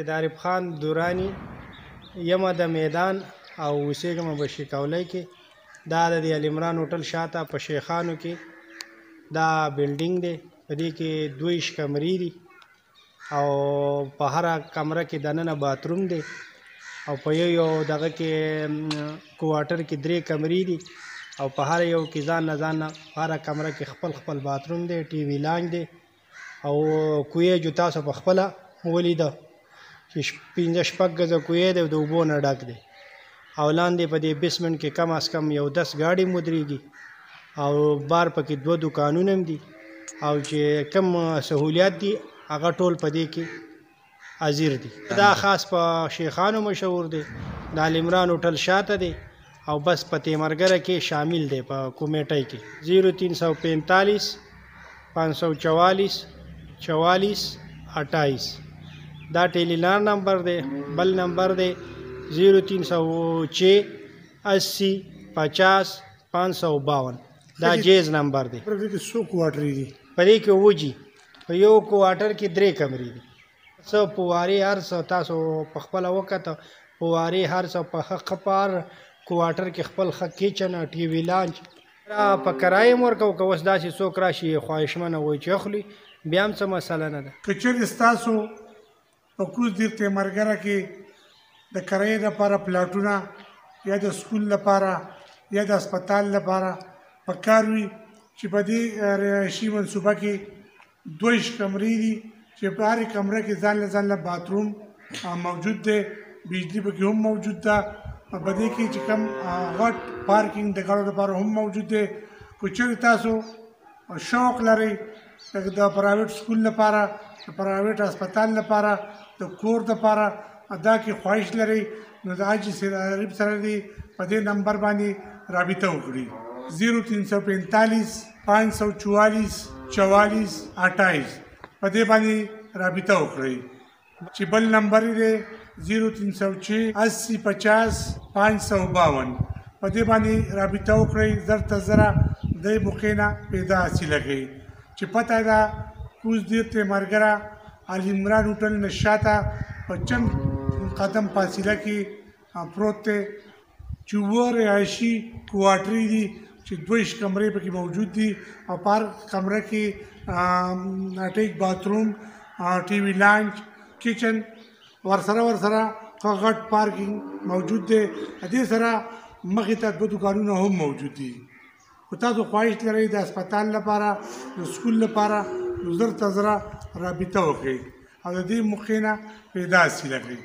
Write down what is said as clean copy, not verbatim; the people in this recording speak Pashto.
سید عارف خان دورانی یم د میدان او اوسېږم بشي کولی کې. دا د العمران هوټل شاته په شیخانو کې دا بلډینګ دی. په دې کې 22 کمرې دي او په هره کمره کې دننه باتروم دی او په یو دغه کې کوارټر کې 3 کمرې دي او په هر یو کې ځان نه هره کمره کې خپل باتروم دی، ټي وي لانچ دی او کوی جو تاسو په خپله ولیده چې 15-16 ګزه کوی دی د اوبو نه ډک دی او لاندې په دې بیسمنټ کې کم از کم یو 10 ګاډي مدرېږي او بار پکې 2 دوکانونه هم دي او چې کم سهولیات دي هغه ټول په دې کې حاضر دي. دا خاص په شیخانو مشهور دی، د العمران هوټل شاته دی او بس په تیمرګره کې شامل دی په کمیټۍ کې. 0345 544 44 28 دا ټیلیلان نمبر دی. بل نمبر دی 0306 80 50 552 دا جیز نمبر دی. په دې کې څو کوارټرې دي؟ په دې کې وجي په یو کوارټر کې 3 کمرې دي. څه پواري هر څه تاسو په خپله وکته پواري هر څه په ښه پار کوارټر کې خپل ښه کچن ټي وي لانچ په کرایه هم ورکوو. که اوس داسې څوک راشي خواهشمنه وایي چې اخلي بیا هم څه مسله نه ده. که چېرې ستاسو په کوز دیر تیمرګره کې د کرایې لپاره پلاټونه یا د سکول لپاره یا د هسپتال لپاره پکار وي چې په دې رهایشي منصوبه کې 22 کمرې دي چې په هرې کمره کې ځان له باتروم موجود دی، بجلی پکې هم موجود ده. په دې کې چې کوم غټ پارکینګ د ګاډو لپاره هم موجود دی. که چېرې تاسو شوق لرئ د پرایویټ سکول لپاره، د پرایویټ هسپتال لپاره، د کور لپاره دا کې خواهش لرئ نو د حاجي سید عارف سره دې په دې نمبر باندې رابطه وکړي. 0345 544 44 28 په دې باندې رابطه وکړئ. چې بل نمبر دی 0306 80 50 552 په دې باندې رابطه وکړئ. زر ته زره د موقع نه پیدا حاصله کړئ. چې پته ده کوز دیر تیمرګره العمران هوټل نه شاته په چند قدم فاصله کې پروت دی چې 2 رهایشي کوارټرې دي چې 22 کمرې پکې موجود دي او په هر کمره کې اټیچ باتروم، ټي وي لانچ، کچن ورسره غټ پارکینګ موجود دی. دې سره مخې ته 2 دوکانونه هم موجود دي. خو تاسو خواهش لرئ د هسپتال لپاره، د سکول لپاره نو زر ته زره رابطه وکړئ او د دې موقع نه پیدا حاصله کړئ.